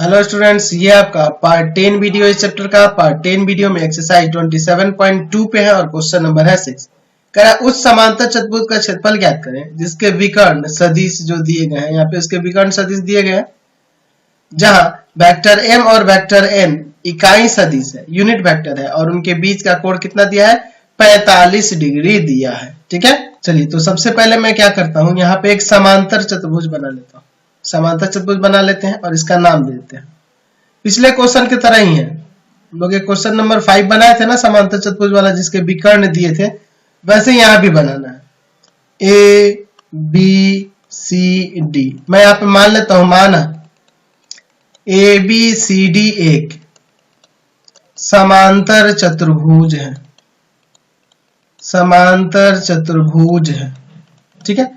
Hello students, ये आपका part 10 video इस चैप्टर का। पार्ट 10 वीडियो में एक्सरसाइज 27.2 पे है और क्वेश्चन नंबर है 6। कह रहा है उस समांतर चतुर्भुज का क्षेत्रफल ज्ञात करें जिसके विकर्ण सदिश जो दिए गए हैं, यहाँ पे उसके विकर्ण सदिश दिए गए हैं, जहां वेक्टर m और वेक्टर n इकाई सदिश है, यूनिट वेक्टर है, और उनके बीच का कोण कितना दिया है? 45 डिग्री दिया है। ठीक है, चलिए तो सबसे पहले मैं क्या करता हूं, यहाँ पे एक समांतर चतुर्भुज बना लेता हूं। समांतर चतुर्भुज बना लेते हैं और इसका नाम दे देते हैं, पिछले क्वेश्चन की तरह ही है। हम लोग क्वेश्चन नंबर 5 बनाए थे ना समांतर चतुर्भुज वाला, जिसके विकर्ण दिए थे, वैसे यहां भी बनाना है। ए बी सी डी, मैं यहां पे मान लेता हूं, माना ए बी सी डी एक समांतर चतुर्भुज है, समांतर चतुर्भुज है। ठीक है,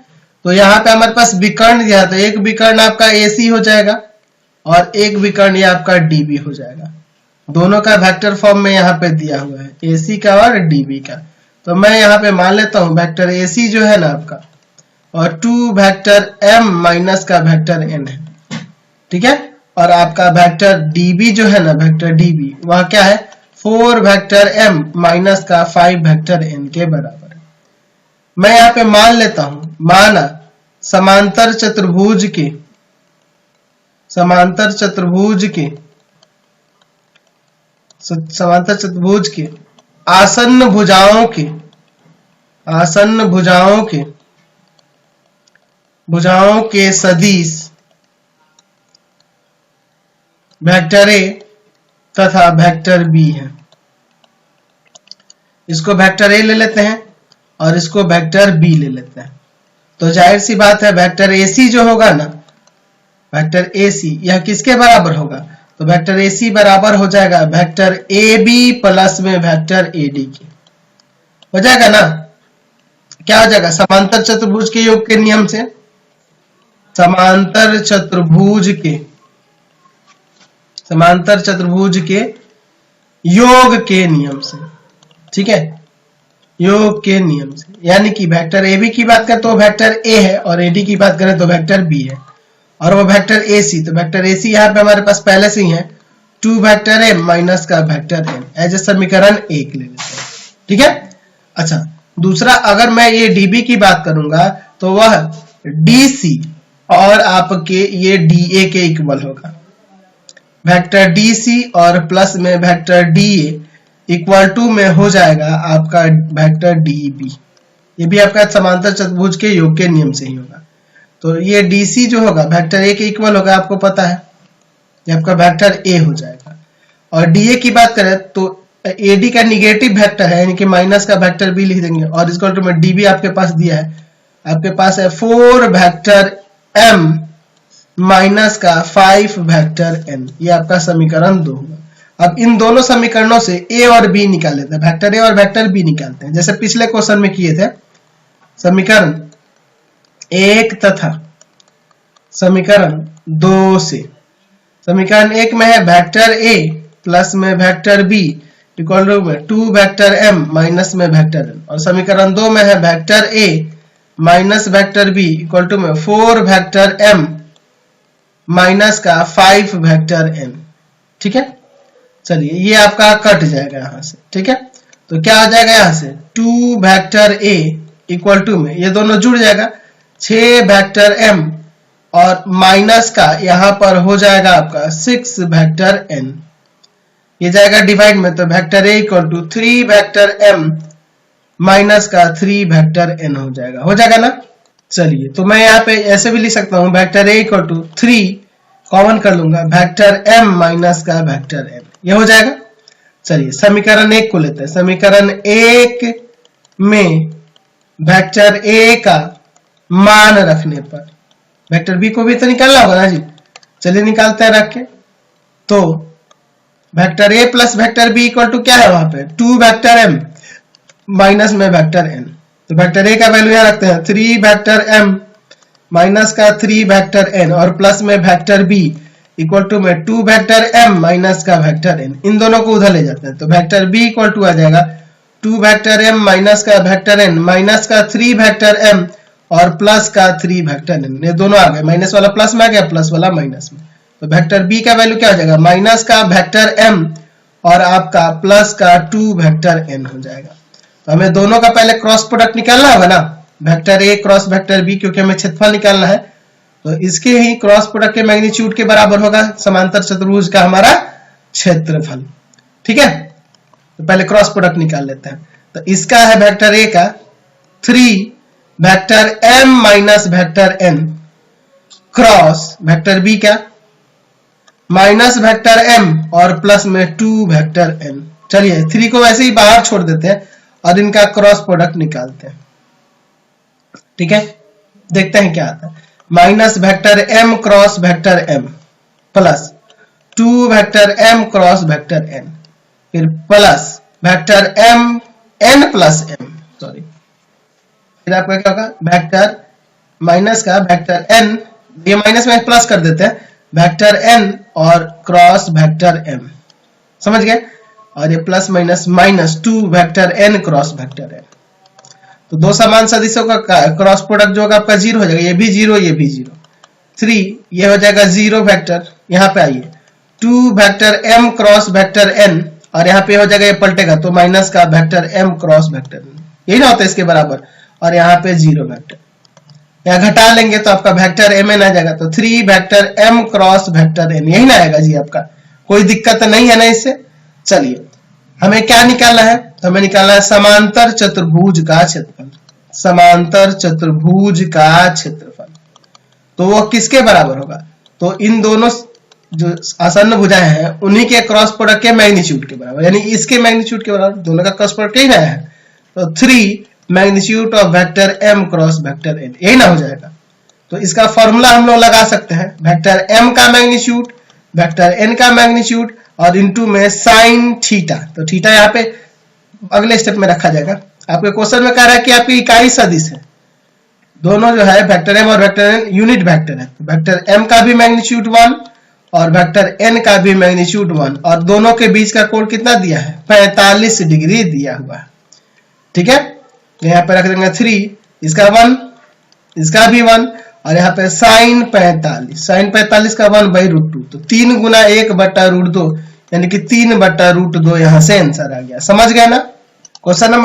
तो यहाँ पे हमारे पास विकर्ण दिया था, एक विकर्ण आपका AC हो जाएगा और एक विकर्ण ये आपका DB हो जाएगा। दोनों का वेक्टर फॉर्म में यहाँ पे दिया हुआ है, AC का और DB का। तो मैं यहाँ पे मान लेता हूँ वेक्टर AC जो है ना आपका, और 2 वेक्टर M माइनस का वेक्टर N है। ठीक है, और आपका वेक्टर DB जो है ना, वेक्टर DB वह क्या है? 4 वेक्टर M माइनस का 5 वेक्टर N के बराबर। मैं यहाँ पे मान लेता हूं, माना समांतर चतुर्भुज के आसन्न भुजाओं के सदिश वेक्टर A तथा वेक्टर B है। इसको वेक्टर A ले लेते हैं और इसको वेक्टर B ले लेते हैं। तो जाहिर सी बात है वेक्टर AC जो होगा ना, वेक्टर AC यह किसके बराबर होगा? तो वेक्टर AC बराबर हो जाएगा वेक्टर AB प्लस में वेक्टर AD के। हो जाएगा ना? क्या हो जाएगा? समांतर चतुर्भुज के योग के नियम से, समांतर चतुर्भुज के योग के नियम से। ठीक है, योग के नियम से, यानी कि वेक्टर AB की बात करें तो वेक्टर A है, और AD की बात करें तो वेक्टर B है, और वो वेक्टर AC, तो वेक्टर AC यहाँ पे हमारे पास पहले से ही है, 2 वेक्टर M माइनस का वेक्टर N, एज ए समीकरण 1 ले लेते हैं। ठीक है, अच्छा दूसरा, अगर मैं ये DB की बात करूंगा तो वह DC और आपके ये DA के इक्वल होगा। वेक्टर DC और प्लस में वेक्टर DA इक्वल टू में हो जाएगा आपका वेक्टर DB। ये भी आपका समांतर चतुर्भुज के योग के नियम से ही होगा। तो ये DC जो होगा वेक्टर A के इक्वल होगा, आपको पता है, ये आपका वेक्टर A हो जाएगा। और DA की बात करें तो AD का निगेटिव वेक्टर है, यानी कि माइनस का वेक्टर B लिख देंगे, और इक्वल टू में DB आपके पास दिया है, आपके पास है 4 वेक्टर M माइनस का 5 वेक्टर N। ये आपका समीकरण 2 होगा। अब इन दोनों समीकरणों से A और B निकाल लेते हैं, वेक्टर A और वेक्टर B निकालते हैं, जैसे पिछले क्वेश्चन में किए थे। समीकरण 1 तथा समीकरण 2 से, समीकरण 1 में है वेक्टर A प्लस में वेक्टर B इक्वल टू में 2 वेक्टर M माइनस में वेक्टर N, और समीकरण 2 में है vector A minus vector B equal to में 4 वेक्टर M माइनस का 5 वेक्टर N। ठीक है, चलिए ये आपका कट जाएगा यहां से। ठीक है, तो क्या आ जाएगा यहां से? 2 वेक्टर A इक्वल टू में ये दोनों जुड़ जाएगा 6 वेक्टर M, और माइनस का यहां पर हो जाएगा आपका 6 वेक्टर N। ये जाएगा डिवाइड में, तो vector A equal to 3 vector M minus का 3 वेक्टर N हो जाएगा ना। चलिए तो मैं यहाँ पे ऐसे भी लिख सकता हूँ, vector A equal to 3 common कर लूंगा, वेक्टर M माइनस का वेक्टर N, ये हो जाएगा। चलिए समीकरण 1 को लेते हैं। समीकरण 1 में वेक्टर A का मान रखने पर वेक्टर B को भी तो निकालना होगा ना जी। चलिए निकालते हैं रख के। तो vector A plus vector B equal to क्या है वहां पे? 2 वेक्टर M माइनस में वेक्टर N। तो वेक्टर A का वैल्यू यहाँ रखते हैं 3 वेक्टर M माइनस का 3 वेक्टर N, और प्लस में वेक्टर B इक्वल टू में 2 वेक्टर M माइनस का वेक्टर N। इन दोनों को उधर ले जाते हैं, तो वेक्टर B इक्वल टू आ जाएगा 2 वेक्टर M माइनस का वेक्टर N माइनस का 3 वेक्टर M और प्लस का 3 वेक्टर N। ये दोनों आ गए, माइनस वाला प्लस में आ गया, प्लस वाला माइनस में। तो वेक्टर बी का वैल्यू क्या हो जाएगा, माइनस का वेक्टर m और आपका प्लस का 2 वेक्टर n हो जाएगा। तो हमें दोनों का पहले क्रॉस प्रोडक्ट निकालना होगा ना, vector A cross vector B, क्योंकि हमें क्षेत्रफल निकालना है। तो इसके ही क्रॉस प्रोडक्ट के मैग्नीट्यूड के बराबर होगा समांतर चतुर्भुज का हमारा क्षेत्रफल। ठीक है, तो पहले क्रॉस प्रोडक्ट निकाल लेते हैं। तो इसका है वेक्टर ए का 3 vector m minus vector n cross vector B का माइनस वेक्टर m और प्लस में 2 वेक्टर n। चलिए 3 को वैसे ही बाहर छोड़ देते हैं और इनका क्रॉस प्रोडक्ट निकालते हैं। ठीक है, देखते हैं क्या आता है। Minus vector m cross vector m plus 2 vector m cross vector n, फिर plus vector m n plus m, sorry, फिर आपका क्या होगा वेक्टर माइनस का वेक्टर n, ये माइनस में प्लस कर देते हैं, वेक्टर n और क्रॉस वेक्टर m, समझ गए। और ये plus minus minus 2 vector n cross vector n। तो दो समान सदिशों का क्रॉस प्रोडक्ट जो होगा आपका 0 हो जाएगा, ये भी 0 ये भी 0, 3 ये हो जाएगा 0 वेक्टर, यहाँ पे आइए 2 vector m cross vector n और यहाँ पे हो जाएगा, ये पलटेगा तो माइनस का vector m cross vector n, यही ना होता है इसके बराबर, और यहाँ पे 0 वेक्टर, यहाँ घटा लेंगे तो आपका वेक्टर mn आ जाएगा। तो 3 vector m cross vector n, यही ना आएगा जी आपका, कोई दिक्कत नहीं है ना इससे। चलिए हमें क्या निकालना है, तो हमें निकालना है समांतर चतुर्भुज का क्षेत्रफल, समांतर चतुर्भुज का क्षेत्रफल। तो वो किसके बराबर होगा, तो इन दोनों जो आसन्न भुजाएं हैं उन्हीं के क्रॉस प्रोडक्ट के मैग्नीट्यूड के बराबर, यानी इसके मैग्नीट्यूड के बराबर, दोनों का क्रॉस प्रोडक्ट यही ना है। तो 3 magnitude of vector m cross vector n, यही ना हो जाएगा। तो इसका फॉर्मूला हम लोग लगा सकते हैं, वेक्टर m का मैग्नीट्यूड वेक्टर n का मैग्नीट्यूड और इनटू में साइन थीटा। तो थीटा यहाँ पे अगले स्टेप में रखा जाएगा। आपके क्वेश्चन में कह रहा है कि आपकी इकाई सदिश है, दोनों जो है वेक्टर m और वेक्टर n यूनिट वेक्टर है। तो वेक्टर m का भी मैग्नीट्यूड 1 और वेक्टर n का भी मैग्नीट्यूड 1, और दोनों के बीच का कोण कितना दिया है, 45 डिग्री दिया हुआ है। ठीक है, यहाँ पे रख देंगे 3, इसका 1, इसका भी 1, और यहाँ पे साइन 45, साइन 45 का 1/√2, तो 3 गुना 1/√2 यानी कि 3/√2 यहाँ से आंसर आ गया। समझ गए ना। Question number